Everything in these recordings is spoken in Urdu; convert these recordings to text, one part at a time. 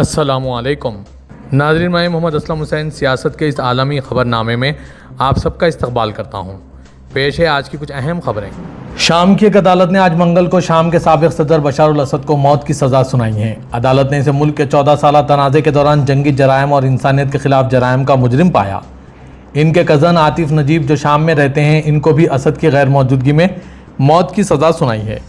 السلام علیکم ناظرین، میں محمد اسلم حسین سیاست کے اس عالمی خبر نامے میں آپ سب کا استقبال کرتا ہوں۔ پیش ہے آج کی کچھ اہم خبریں۔ شام کی ایک عدالت نے آج منگل کو شام کے سابق صدر بشار الاسد کو موت کی سزا سنائی ہے۔ عدالت نے اسے ملک کے 14 سالہ تنازع کے دوران جنگی جرائم اور انسانیت کے خلاف جرائم کا مجرم پایا۔ ان کے کزن عاطف نجیب جو شام میں رہتے ہیں، ان کو بھی اسد کی غیر موجودگی میں موت کی سزا سنائی ہے۔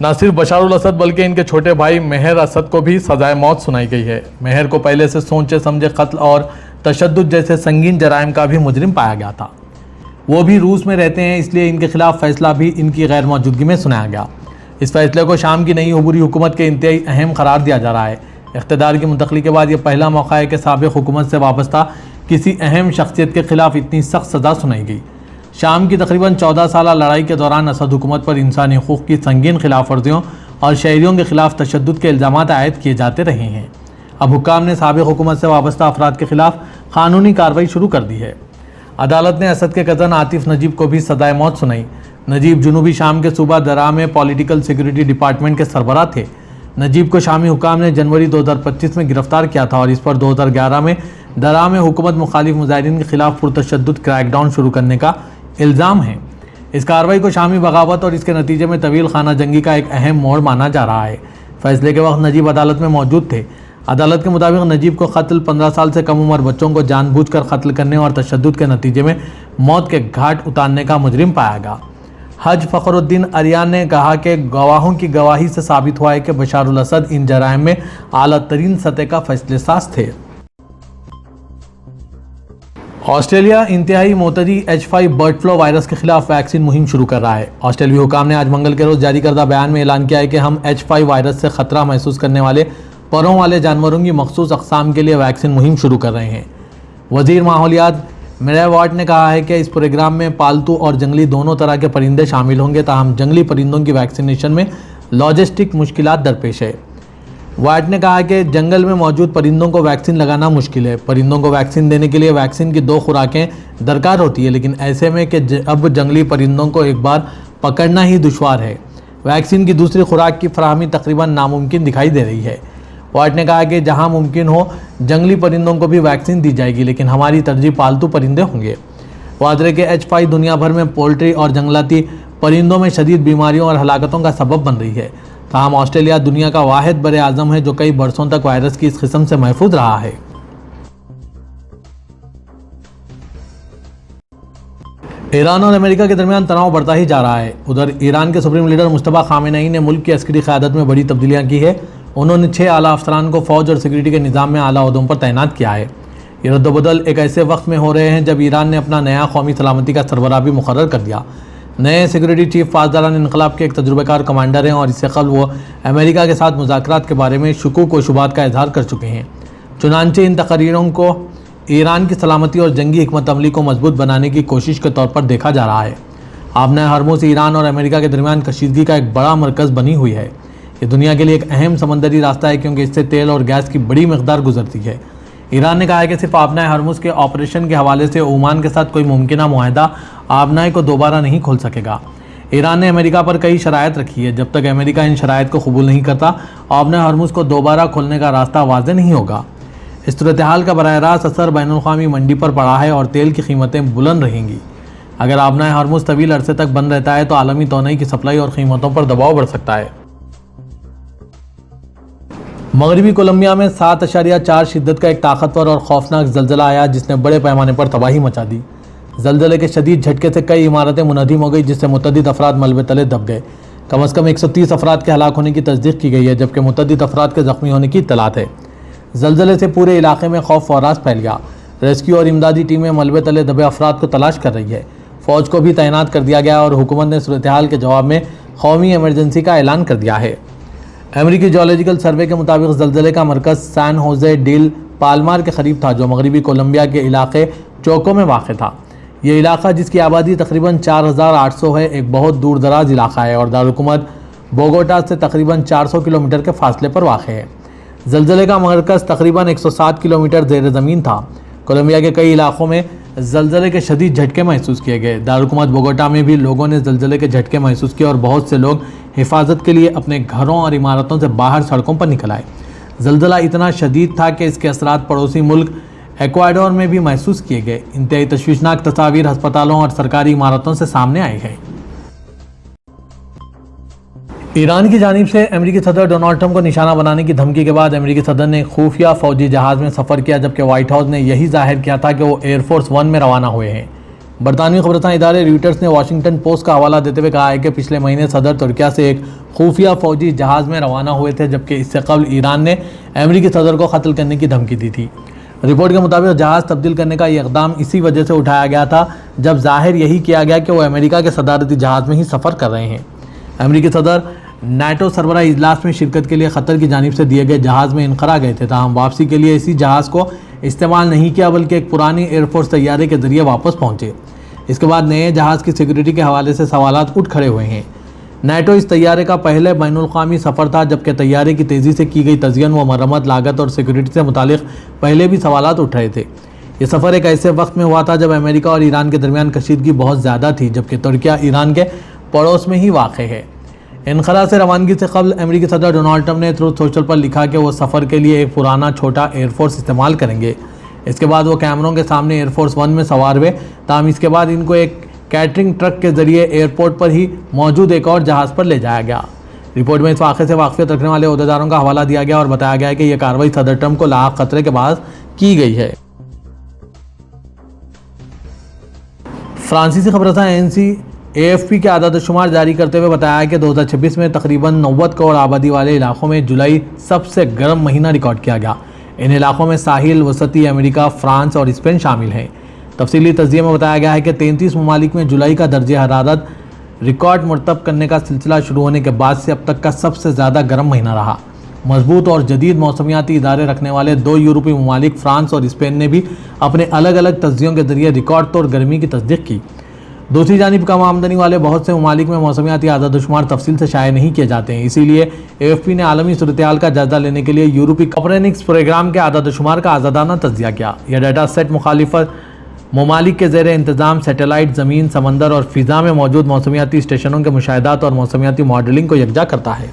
نہ صرف بشار الاسد بلکہ ان کے چھوٹے بھائی مہر اسد کو بھی سزائے موت سنائی گئی ہے۔ مہر کو پہلے سے سوچے سمجھے قتل اور تشدد جیسے سنگین جرائم کا بھی مجرم پایا گیا تھا۔ وہ بھی روس میں رہتے ہیں، اس لیے ان کے خلاف فیصلہ بھی ان کی غیر موجودگی میں سنایا گیا۔ اس فیصلے کو شام کی نئی عبوری حکومت کے انتہائی اہم قرار دیا جا رہا ہے۔ اقتدار کی منتقلی کے بعد یہ پہلا موقع ہے کہ سابق حکومت سے وابستہ کسی اہم شخصیت کے خلاف اتنی سخت سزا سنائی گئی۔ شام کی تقریباً 14 سالہ لڑائی کے دوران اسد حکومت پر انسانی حقوق کی سنگین خلاف ورزیوں اور شہریوں کے خلاف تشدد کے الزامات عائد کیے جاتے رہے ہیں۔ اب حکام نے سابق حکومت سے وابستہ افراد کے خلاف قانونی کارروائی شروع کر دی ہے۔ عدالت نے اسد کے کزن عاطف نجیب کو بھی سزائے موت سنائی۔ نجیب جنوبی شام کے صوبہ درعا میں پولیٹیکل سیکیورٹی ڈپارٹمنٹ کے سربراہ تھے۔ نجیب کو شامی حکام نے جنوری 2025 میں گرفتار کیا تھا اور اس پر 2011 میں درعا میں حکومت مخالف مظاہرین کے خلاف پرتشدد کریک ڈاؤن شروع کرنے کا الزام ہے۔ اس کارروائی کو شامی بغاوت اور اس کے نتیجے میں طویل خانہ جنگی کا ایک اہم موڑ مانا جا رہا ہے۔ فیصلے کے وقت نجیب عدالت میں موجود تھے۔ عدالت کے مطابق نجیب کو قتل، 15 سال سے کم عمر بچوں کو جان بوجھ کر قتل کرنے اور تشدد کے نتیجے میں موت کے گھاٹ اتارنے کا مجرم پایا گیا۔ حج فخر الدین اریان نے کہا کہ گواہوں کی گواہی سے ثابت ہوا ہے کہ بشار الاسد ان جرائم میں اعلیٰ ترین سطح کا فیصلے ساز تھے۔ آسٹریلیا انتہائی معتدی H5 برڈ فلو وائرس کے خلاف ویکسین مہم شروع کر رہا ہے۔ آسٹریلوی حکام نے آج منگل کے روز جاری کردہ بیان میں اعلان کیا ہے کہ ہم H5 وائرس سے خطرہ محسوس کرنے والے پروں والے جانوروں کی مخصوص اقسام کے لیے ویکسین مہم شروع کر رہے ہیں۔ وزیر ماحولیات میرے واٹ نے کہا ہے کہ اس پروگرام میں پالتو اور جنگلی دونوں طرح کے پرندے شامل ہوں گے، تاہم جنگلی پرندوں کی ویکسینیشن میں لاجسٹک مشکلات درپیش ہے۔ واٹ نے کہا کہ جنگل میں موجود پرندوں کو ویکسین لگانا مشکل ہے۔ پرندوں کو ویکسین دینے کے لیے ویکسین کی 2 خوراکیں درکار ہوتی ہے، لیکن ایسے میں کہ اب جنگلی پرندوں کو ایک بار پکڑنا ہی دشوار ہے۔ ویکسین کی دوسری خوراک کی فراہمی تقریباً ناممکن دکھائی دے رہی ہے۔ واٹ نے کہا کہ جہاں ممکن ہو جنگلی پرندوں کو بھی ویکسین دی جائے گی، لیکن ہماری ترجیح پالتو پرندے ہوں گے۔ واضح کہ H5 دنیا بھر میں پولٹری اور جنگلاتی پرندوں میں شدید بیماریوں اور ہلاکتوں کا سبب بن رہی ہے۔ تاہم آسٹریلیا دنیا کا واحد بر اعظم ہے جو کئی برسوں تک وائرس کی اس قسم سے محفوظ رہا ہے۔ ایران اور امریکہ کے درمیان تناؤ بڑھتا ہی جا رہا ہے۔ ادھر ایران کے سپریم لیڈر مصطفیٰ خامنہئی نے ملک کی عسکری قیادت میں بڑی تبدیلیاں کی ہے۔ انہوں نے 6 اعلیٰ افسران کو فوج اور سیکورٹی کے نظام میں اعلیٰ عہدوں پر تعینات کیا ہے۔ یہ رد و بدل ایک ایسے وقت میں ہو رہے ہیں جب ایران نے اپنا نیا قومی سلامتی کا سربراہ بھی مقرر کر دیا۔ نئے سیکورٹی چیف پاسداران انقلاب کے ایک تجربہ کار کمانڈر ہیں اور اس سے قبل وہ امریکہ کے ساتھ مذاکرات کے بارے میں شکوک و شبہات کا اظہار کر چکے ہیں۔ چنانچہ ان تقریروں کو ایران کی سلامتی اور جنگی حکمت عملی کو مضبوط بنانے کی کوشش کے طور پر دیکھا جا رہا ہے۔ آبنہ ہرمز ایران اور امریکہ کے درمیان کشیدگی کا ایک بڑا مرکز بنی ہوئی ہے۔ یہ دنیا کے لیے ایک اہم سمندری راستہ ہے کیونکہ اس سے تیل اور گیس کی بڑی مقدار گزرتی ہے۔ ایران نے کہا ہے کہ صرف آبنہ ہرمز کے آپریشن کے حوالے سے عمان کے ساتھ کوئی ممکنہ معاہدہ آبنہ کو دوبارہ نہیں کھول سکے گا۔ ایران نے امریکہ پر کئی شرائط رکھی ہے۔ جب تک امریکہ ان شرائط کو قبول نہیں کرتا، آبنہ ہرمز کو دوبارہ کھولنے کا راستہ واضح نہیں ہوگا۔ اس صورتحال کا براہ راست اثر بین الاقوامی منڈی پر پڑا ہے اور تیل کی قیمتیں بلند رہیں گی۔ اگر آبنہ ہرمز طویل عرصے تک بند رہتا ہے تو عالمی توانائی کی سپلائی اور قیمتوں پر دباؤ بڑھ سکتا ہے۔ مغربی کولمبیا میں 7.4 شدت کا ایک طاقتور اور خوفناک زلزلہ آیا جس نے بڑے پیمانے پر تباہی مچا دی۔ زلزلے کے شدید جھٹکے سے کئی عمارتیں منہدم ہو گئی جس سے متعدد افراد ملبے تلے دب گئے۔ کم از کم 130 افراد کے ہلاک ہونے کی تصدیق کی گئی ہے جبکہ متعدد افراد کے زخمی ہونے کی اطلاعات ہے۔ زلزلے سے پورے علاقے میں خوف و ہراس پھیل گیا۔ ریسکیو اور امدادی ٹیمیں ملبے تلے دبے افراد کو تلاش کر رہی ہے۔ فوج کو بھی تعینات کر دیا گیا اور حکومت نے صورتحال کے جواب میں قومی ایمرجنسی کا اعلان کر دیا ہے۔ امریکی جیولوجیکل سروے کے مطابق زلزلے کا مرکز سان ہوزے ڈیل پالمار کے قریب تھا جو مغربی کولمبیا کے علاقے چوکو میں واقع تھا۔ یہ علاقہ جس کی آبادی تقریباً 4800 ہے ایک بہت دور دراز علاقہ ہے اور دارالحکومت بوگوٹا سے تقریباً 400 کلومیٹر کے فاصلے پر واقع ہے۔ زلزلے کا مرکز تقریباً 107 کلومیٹر زیر زمین تھا۔ کولمبیا کے کئی علاقوں میں زلزلے کے شدید جھٹکے محسوس کیے گئے۔ دارالحکومت بوگوٹا میں بھی لوگوں نے زلزلے کے جھٹکے محسوس کیے اور بہت سے لوگ حفاظت کے لیے اپنے گھروں اور عمارتوں سے باہر سڑکوں پر نکل آئے۔ زلزلہ اتنا شدید تھا کہ اس کے اثرات پڑوسی ملک ایکواڈور میں بھی محسوس کیے گئے۔ انتہائی تشویشناک تصاویر ہسپتالوں اور سرکاری عمارتوں سے سامنے آئی ہیں۔ ایران کی جانب سے امریکی صدر ڈونلڈ ٹرمپ کو نشانہ بنانے کی دھمکی کے بعد امریکی صدر نے خفیہ فوجی جہاز میں سفر کیا، جبکہ وائٹ ہاؤس نے یہی ظاہر کیا تھا کہ وہ ایئر فورس ون میں روانہ ہوئے ہیں۔ برطانوی خبررساں ادارے رویٹرز نے واشنگٹن پوسٹ کا حوالہ دیتے ہوئے کہا ہے کہ پچھلے مہینے صدر ترکیہ سے ایک خفیہ فوجی جہاز میں روانہ ہوئے تھے، جبکہ اس سے قبل ایران نے امریکی صدر کو قتل کرنے کی دھمکی دی تھی۔ رپورٹ کے مطابق جہاز تبدیل کرنے کا یہ اقدام اسی وجہ سے اٹھایا گیا تھا جب ظاہر یہی کیا گیا کہ وہ امریکہ کے صدارتی جہاز میں ہی سفر کر رہے ہیں۔ امریکی صدر نیٹو سربراہ اجلاس میں شرکت کے لیے قطر کی جانب سے دیے گئے جہاز میں انخلا گئے تھے، تاہم واپسی کے لیے اسی جہاز کو استعمال نہیں کیا بلکہ ایک پرانی ایئر فورس طیارے کے ذریعے واپس پہنچے۔ اس کے بعد نئے جہاز کی سیکیورٹی کے حوالے سے سوالات اٹھ کھڑے ہوئے ہیں۔ نیٹو اس طیارے کا پہلے بین الاقوامی سفر تھا، جبکہ طیارے کی تیزی سے کی گئی تزئین و مرمت، لاگت اور سیکیورٹی سے متعلق پہلے بھی سوالات اٹھ رہے تھے۔ یہ سفر ایک ایسے وقت میں ہوا تھا جب امریکہ اور ایران کے درمیان کشیدگی بہت زیادہ تھی، جبکہ ترکیہ ایران کے پڑوس میں ہی واقع ہے۔ انخلا سے روانگی سے قبل امریکی صدر ڈونلڈ ٹرمپ نے ٹروتھ سوشل پر لکھا کہ وہ سفر کے لیے ایک پرانا چھوٹا ایئر فورس استعمال کریں گے۔ اس کے بعد وہ کیمروں کے سامنے ایئر فورس ون میں سوار ہوئے، تاہم اس کے بعد ان کو ایک کیٹرنگ ٹرک کے ذریعے ایئرپورٹ پر ہی موجود ایک اور جہاز پر لے جایا گیا۔ رپورٹ میں اس واقعے سے واقفیت رکھنے والے عہدیداروں کا حوالہ دیا گیا اور بتایا گیا کہ یہ کارروائی صدر ٹرمپ کو لاحق خطرے کے بعد کی گئی ہے۔ فرانسیسی خبررساں AFP کے اعداد و شمار جاری کرتے ہوئے بتایا کہ 2026 میں تقریباً 90 کروڑ آبادی والے علاقوں میں جولائی سب سے گرم مہینہ ریکارڈ کیا گیا۔ ان علاقوں میں ساحل، وسطی امریکہ، فرانس اور اسپین شامل ہیں۔ تفصیلی تجزیے میں بتایا گیا ہے کہ 33 ممالک میں جولائی کا درجہ حرارت ریکارڈ مرتب کرنے کا سلسلہ شروع ہونے کے بعد سے اب تک کا سب سے زیادہ گرم مہینہ رہا۔ مضبوط اور جدید موسمیاتی ادارے رکھنے والے دو یورپی ممالک فرانس اور اسپین نے بھی اپنے الگ الگ تجزیوں کے ذریعے ریکارڈ طور گرمی کی تصدیق کی۔ دوسری جانب کم آمدنی والے بہت سے ممالک میں موسمیاتی اعداد و شمار تفصیل سے شائع نہیں کیے جاتے ہیں، اسی لیے AFP نے عالمی صورتحال کا جائزہ لینے کے لیے یورپی کوپرنیکس پروگرام کے اعداد و شمار کا آزادانہ تجزیہ کیا۔ یہ ڈیٹا سیٹ مخالف ممالک کے زیر انتظام سیٹلائٹ، زمین، سمندر اور فضا میں موجود موسمیاتی اسٹیشنوں کے مشاہدات اور موسمیاتی ماڈلنگ کو یکجا کرتا ہے۔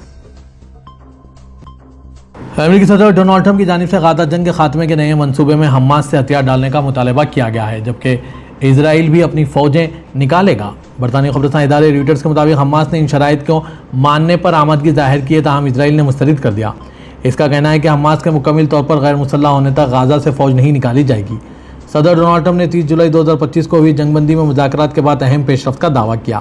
امریکی صدر ڈونلڈ ٹرمپ کی جانب سے غزہ جنگ کے خاتمے کے نئے منصوبے میں حماس سے ہتھیار ڈالنے کا مطالبہ کیا گیا ہے، جبکہ اسرائیل بھی اپنی فوجیں نکالے گا۔ برطانوی خبررساں ادارے رویٹرز کے مطابق حماس نے ان شرائط کو ماننے پر آمادگی ظاہر کی ہے، تاہم اسرائیل نے مسترد کر دیا۔ اس کا کہنا ہے کہ حماس کے مکمل طور پر غیر مسلح ہونے تک غزہ سے فوج نہیں نکالی جائے گی۔ صدر ڈونلڈ ٹرمپ نے 30 جولائی 2025 کو ہوئی جنگ بندی میں مذاکرات کے بعد اہم پیش رفت کا دعویٰ کیا۔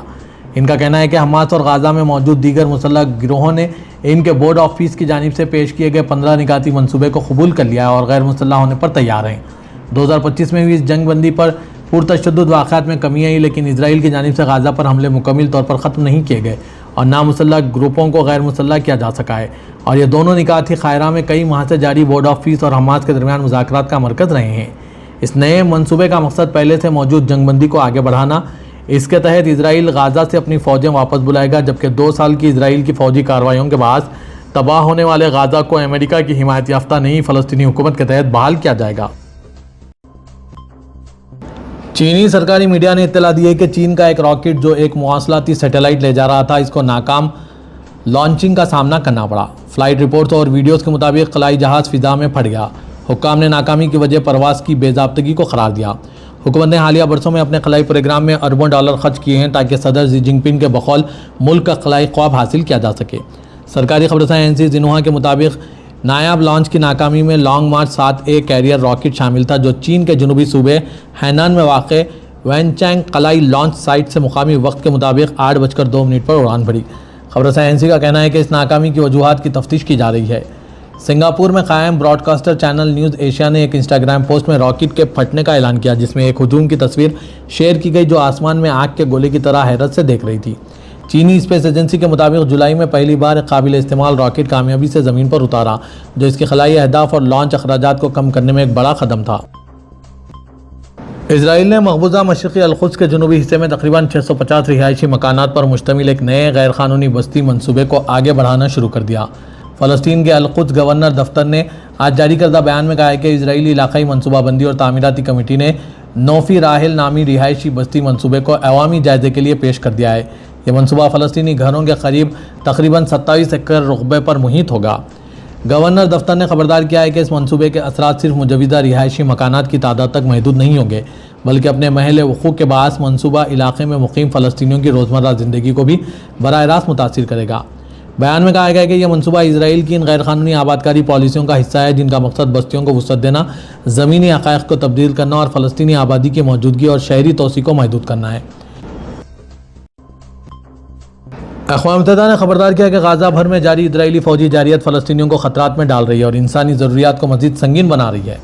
ان کا کہنا ہے کہ حماس اور غزہ میں موجود دیگر مسلح گروہوں نے ان کے بورڈ آف پیس کی جانب سے پیش کیے گئے 15 نکاتی منصوبے کو قبول کر لیا ہے اور غیر مسلح ہونے پر تیار ہیں۔ 2025 میں ہوئی اس جنگ بندی پر پرتشدد واقعات میں کمی آئی، لیکن اسرائیل کی جانب سے غزہ پر حملے مکمل طور پر ختم نہیں کیے گئے اور نامسلح گروپوں کو غیر مسلح کیا جا سکا ہے، اور یہ دونوں نکات ہی قاہرہ میں کئی ماہ سے جاری بورڈ آف پیس اور حماس کے درمیان مذاکرات کا مرکز رہے ہیں۔ اس نئے منصوبے کا مقصد پہلے سے موجود جنگ بندی کو آگے بڑھانا۔ اس کے تحت اسرائیل غزہ سے اپنی فوجیں واپس بلائے گا، جبکہ 2 سال کی اسرائیل کی فوجی کارروائیوں کے بعد تباہ ہونے والے غزہ کو امریکہ کی حمایت یافتہ نئی فلسطینی حکومت کے تحت بحال کیا جائے گا۔ چینی سرکاری میڈیا نے اطلاع دی ہے کہ چین کا ایک راکٹ جو ایک مواصلاتی سیٹلائٹ لے جا رہا تھا، اس کو ناکام لانچنگ کا سامنا کرنا پڑا۔ فلائٹ رپورٹس اور ویڈیوز کے مطابق خلائی جہاز فضا میں پھٹ گیا۔ حکام نے ناکامی کی وجہ پرواز کی بے ضابطگی کو قرار دیا۔ حکومت نے حالیہ برسوں میں اپنے خلائی پروگرام میں اربوں ڈالر خرچ کیے ہیں تاکہ صدر شی جن پنگ کے بقول ملک کا خلائی خواب حاصل کیا جا سکے۔ سرکاری خبررساں NC زنہوا کے مطابق نایاب لانچ کی ناکامی میں long march 7A career rocket شامل تھا، جو چین کے جنوبی صوبے ہینان میں واقع وینچانگ خلائی لانچ سائٹ سے مقامی وقت کے مطابق 8:02 پر اڑان بھری۔ خبررساں NC کا کہنا ہے کہ اس ناکامی کی وجوہات کی تفتیش کی جا رہی ہے۔ سنگاپور میں قائم broadcaster Channel News Asia نے ایک انسٹاگرام پوسٹ میں راکٹ کے پھٹنے کا اعلان کیا، جس میں ایک ہجوم کی تصویر شیئر کی گئی جو آسمان میں آگ کے گولے کی طرح حیرت سے دیکھ رہی تھی۔ چینی اسپیس ایجنسی کے مطابق جولائی میں پہلی بار ایک قابل استعمال راکٹ کامیابی سے زمین پر اتارا، جو اس کے خلائی اہداف اور لانچ اخراجات کو کم کرنے میں ایک بڑا قدم تھا۔ اسرائیل نے مقبوضہ مشرقی القدس کے جنوبی حصے میں تقریباً 650 رہائشی مکانات پر مشتمل ایک نئے غیر قانونی بستی منصوبے کو آگے بڑھانا شروع کر دیا۔ فلسطین کے القدس گورنر دفتر نے آج جاری کردہ بیان میں کہا ہے کہ اسرائیلی علاقائی منصوبہ بندی اور تعمیراتی کمیٹی نے نوفی راحل نامی رہائشی بستی منصوبے کو عوامی جائزے کے لیے پیش کر دیا ہے۔ یہ منصوبہ فلسطینی گھروں کے قریب تقریباً 27 ایکڑ رقبے پر محیط ہوگا۔ گورنر دفتر نے خبردار کیا ہے کہ اس منصوبے کے اثرات صرف مجوزہ رہائشی مکانات کی تعداد تک محدود نہیں ہوں گے، بلکہ اپنے محل وقوع کے باعث منصوبہ علاقے میں مقیم فلسطینیوں کی روزمرہ زندگی کو بھی براہ راست متاثر کرے گا۔ بیان میں کہا گیا کہ یہ منصوبہ اسرائیل کی ان غیر قانونی آبادکاری پالیسیوں کا حصہ ہے جن کا مقصد بستیوں کو وسعت دینا، زمینی حقائق کو تبدیل کرنا اور فلسطینی آبادی کی موجودگی اور شہری توسیع کو محدود کرنا ہے۔ اقوام متحدہ نے خبردار کیا کہ غزہ بھر میں جاری اسرائیلی فوجی جارحیت فلسطینیوں کو خطرات میں ڈال رہی ہے اور انسانی ضروریات کو مزید سنگین بنا رہی ہے۔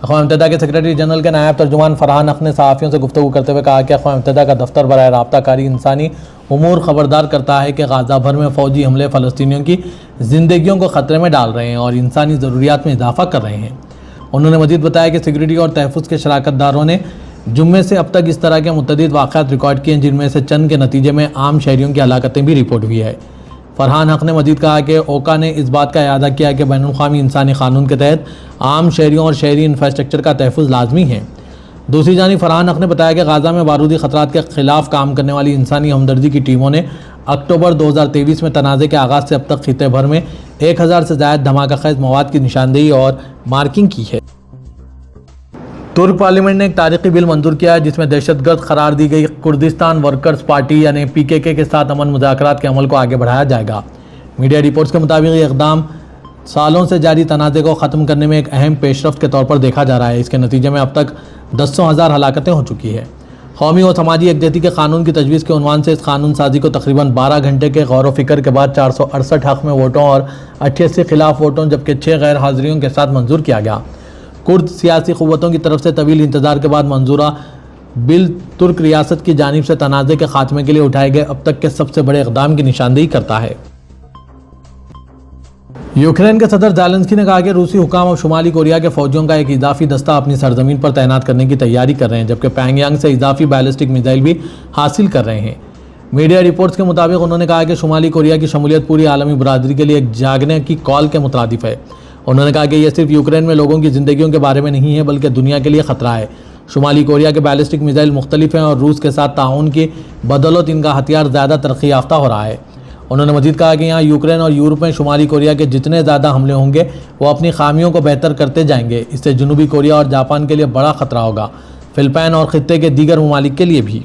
اقوام متحدہ کے سیکریٹری جنرل کے نائب ترجمان فرحان حق نے صحافیوں سے گفتگو کرتے ہوئے کہا کہ اقوام متحدہ کا دفتر برائے رابطہ کاری انسانی امور خبردار کرتا ہے کہ غزہ بھر میں فوجی حملے فلسطینیوں کی زندگیوں کو خطرے میں ڈال رہے ہیں اور انسانی ضروریات میں اضافہ کر رہے ہیں۔ انہوں نے مزید بتایا کہ سیکورٹی اور تحفظ کے شراکت داروں نے جمعے سے اب تک اس طرح کے متعدد واقعات ریکارڈ کیے ہیں جن میں سے چند کے نتیجے میں عام شہریوں کی ہلاکتیں بھی رپورٹ ہوئی ہے۔ فرحان حق نے مزید کہا کہ اوکا نے اس بات کا اعادہ کیا کہ بین الاقوامی انسانی قانون کے تحت عام شہریوں اور شہری انفراسٹرکچر کا تحفظ لازمی ہے۔ دوسری جانب فرحان حق نے بتایا کہ غزہ میں بارودی خطرات کے خلاف کام کرنے والی انسانی ہمدردی کی ٹیموں نے اکتوبر 2023 میں تنازع کے آغاز سے اب تک خطے بھر میں 1000 سے زائد دھماکہ خیز مواد کی نشاندہی اور مارکنگ کی ہے۔ ترک پارلیمنٹ نے ایک تاریخی بل منظور کیا ہے جس میں دہشت گرد قرار دی گئی کردستان ورکرز پارٹی یعنی PKK کے ساتھ امن مذاکرات کے عمل کو آگے بڑھایا جائے گا۔ میڈیا رپورٹس کے مطابق یہ اقدام سالوں سے جاری تنازع کو ختم کرنے میں ایک اہم پیش رفت کے طور پر دیکھا جا رہا ہے۔ اس کے نتیجے میں اب تک دسوں ہزار ہلاکتیں ہو چکی ہیں۔ قومی و سماجی یکجہتی کے قانون کی تجویز کے عنوان سے اس قانون سازی کو تقریباً 12 گھنٹے کے غور و فکر کے بعد 468 حق میں ووٹوں اور 88 خلاف ووٹوں جبکہ 6 غیر حاضریوں کے ساتھ منظور کیا گیا۔ کرد سیاسی قوتوں کی طرف سے طویل انتظار کے بعد منظورہ بل ترک ریاست کی جانب سے تنازع کے خاتمے کے لیے اٹھائے گئے اب تک کے سب سے بڑے اقدام کی نشاندہی کرتا ہے۔ یوکرین کے صدر زیلنسکی نے کہا کہ روسی حکام اب شمالی کوریا کے فوجیوں کا ایک اضافی دستہ اپنی سرزمین پر تعینات کرنے کی تیاری کر رہے ہیں جبکہ پینگ یانگ سے اضافی بیلسٹک میزائل بھی حاصل کر رہے ہیں۔ میڈیا رپورٹس کے مطابق انہوں نے کہا کہ شمالی کوریا کی شمولیت پوری عالمی برادری کے لیے ایک جاگنے کی کال کے مترادف ہے۔ انہوں نے کہا کہ یہ صرف یوکرین میں لوگوں کی زندگیوں کے بارے میں نہیں ہے بلکہ دنیا کے لیے خطرہ ہے۔ شمالی کوریا کے بیلسٹک میزائل مختلف ہیں اور روس کے ساتھ تعاون کی بدولت ان کا ہتھیار زیادہ ترقی یافتہ ہو رہا ہے۔ انہوں نے مزید کہا کہ یہاں یوکرین اور یورپ میں شمالی کوریا کے جتنے زیادہ حملے ہوں گے وہ اپنی خامیوں کو بہتر کرتے جائیں گے۔ اس سے جنوبی کوریا اور جاپان کے لیے بڑا خطرہ ہوگا، فلپائن اور خطے کے دیگر ممالک کے لیے بھی۔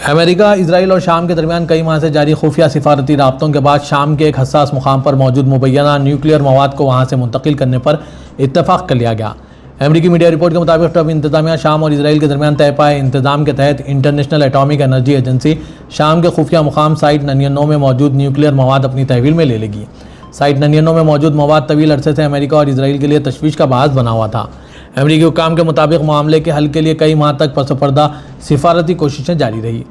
امریکہ، اسرائیل اور شام کے درمیان کئی ماہ سے جاری خفیہ سفارتی رابطوں کے بعد شام کے ایک حساس مقام پر موجود مبینہ نیوکلیئر مواد کو وہاں سے منتقل کرنے پر اتفاق کر لیا گیا۔ امریکی میڈیا رپورٹ کے مطابق ٹرمپ انتظامیہ شام اور اسرائیل کے درمیان طے پائے انتظام کے تحت انٹرنیشنل ایٹامک انرجی ایجنسی شام کے خفیہ مقام سائٹ 99 میں موجود نیوکلیئر مواد اپنی تحویل میں لے لے گی۔ سائٹ 99 میں موجود مواد طویل عرصے سے امریکہ اور اسرائیل کے لیے تشویش کا باعث بنا ہوا تھا۔ امریکی حکام کے مطابق معاملے کے حل کے لیے کئی ماہ تک پس پردہ سفارتی کوششیں جاری رہی۔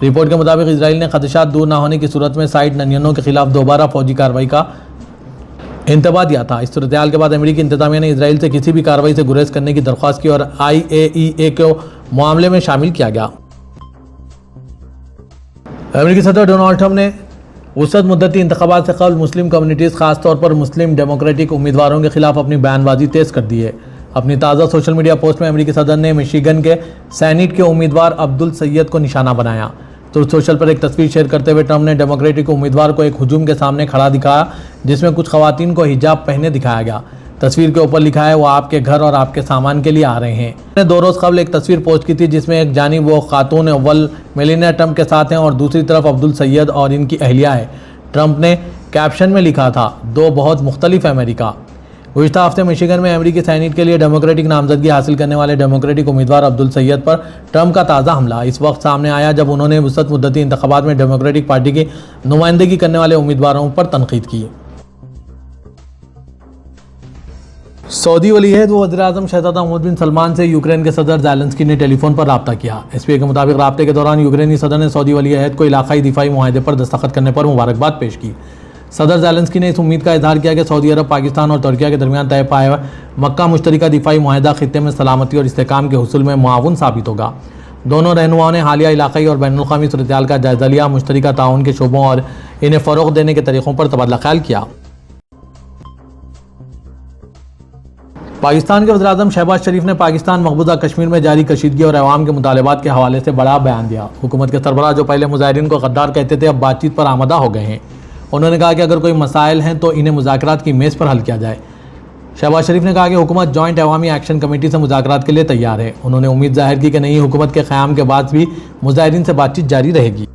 رپورٹ کے مطابق اسرائیل نے خدشات دور نہ ہونے کی صورت میں سائٹ 99 کے خلاف دوبارہ فوجی کارروائی کا انتباہ دیا تھا۔ اس صورتحال کے بعد امریکی انتظامیہ نے اسرائیل سے کسی بھی کارروائی سے گریز کرنے کی درخواست کی اور IAEA کو معاملے میں شامل کیا گیا۔ امریکی صدر ڈونالڈ ٹرمپ نے وسعت مدتی انتخابات سے قبل مسلم کمیونٹیز خاص طور پر مسلم ڈیموکریٹک امیدواروں کے خلاف اپنی بیان بازی تیز کر دی ہے۔ اپنی تازہ سوشل میڈیا پوسٹ میں امریکی صدر نے مشیگن کے سینیٹ کے امیدوار عبدالسید کو نشانہ بنایا۔ ٹروتھ سوشل پر ایک تصویر شیئر کرتے ہوئے ٹرمپ نے ڈیموکریٹک امیدوار کو ایک ہجوم کے سامنے کھڑا دکھایا جس میں کچھ خواتین کو حجاب پہنے دکھایا گیا۔ تصویر کے اوپر لکھا ہے وہ آپ کے گھر اور آپ کے سامان کے لیے آ رہے ہیں۔ میں نے 2 روز قبل ایک تصویر پوسٹ کی تھی جس میں ایک جانب وہ خاتون اول میلانیا ٹرمپ کے ساتھ ہیں اور دوسری طرف عبدالسید اور ان کی اہلیہ ہے۔ ٹرمپ نے کیپشن میں لکھا تھا 2 بہت مختلف امریکہ۔ گزشتہ ہفتے مشیگن میں امریکی سینیٹ کے لیے ڈیموکریٹک نامزدگی حاصل کرنے والے ڈیموکریٹک امیدوار عبدالسید پر ٹرمپ کا تازہ حملہ اس وقت سامنے آیا جب انہوں نے وسعت مدتی انتخابات میں ڈیموکریٹک پارٹی کی نمائندگی کرنے والے امیدواروں پر تنقید کی۔ سعودی ولی عہد و وزیر اعظم شہزادہ محمد بن سلمان سے یوکرین کے صدر زیلنسکی نے ٹیلی فون پر رابطہ کیا۔ SPA کے مطابق رابطے کے دوران یوکرینی صدر نے سعودی ولی عہد کو علاقائی دفاعی معاہدے پر دستخط کرنے پر مبارکباد پیش کی۔ صدر زیلنسکی نے اس امید کا اظہار کیا کہ سعودی عرب، پاکستان اور ترکیہ کے درمیان طے پایا مکہ مشترکہ دفاعی معاہدہ خطے میں سلامتی اور استحکام کے حصول میں معاون ثابت ہوگا۔ دونوں رہنماؤں نے حالیہ علاقائی اور بین الاقوامی صورتحال کا جائزہ لیا، مشترکہ تعاون کے شعبوں اور انہیں فروغ دینے کے طریقوں پر تبادلہ خیال کیا۔ پاکستان کے وزیر اعظم شہباز شریف نے پاکستان مقبوضہ کشمیر میں جاری کشیدگی اور عوام کے مطالبات کے حوالے سے بڑا بیان دیا۔ حکومت کے سربراہ جو پہلے مظاہرین کو غدار کہتے تھے اب بات چیت پر آمادہ ہو گئے ہیں۔ انہوں نے کہا کہ اگر کوئی مسائل ہیں تو انہیں مذاکرات کی میز پر حل کیا جائے۔ شہباز شریف نے کہا کہ حکومت جوائنٹ عوامی ایکشن کمیٹی سے مذاکرات کے لیے تیار ہے۔ انہوں نے امید ظاہر کی کہ نئی حکومت کے قیام کے بعد بھی مظاہرین سے بات چیت جاری رہے گی۔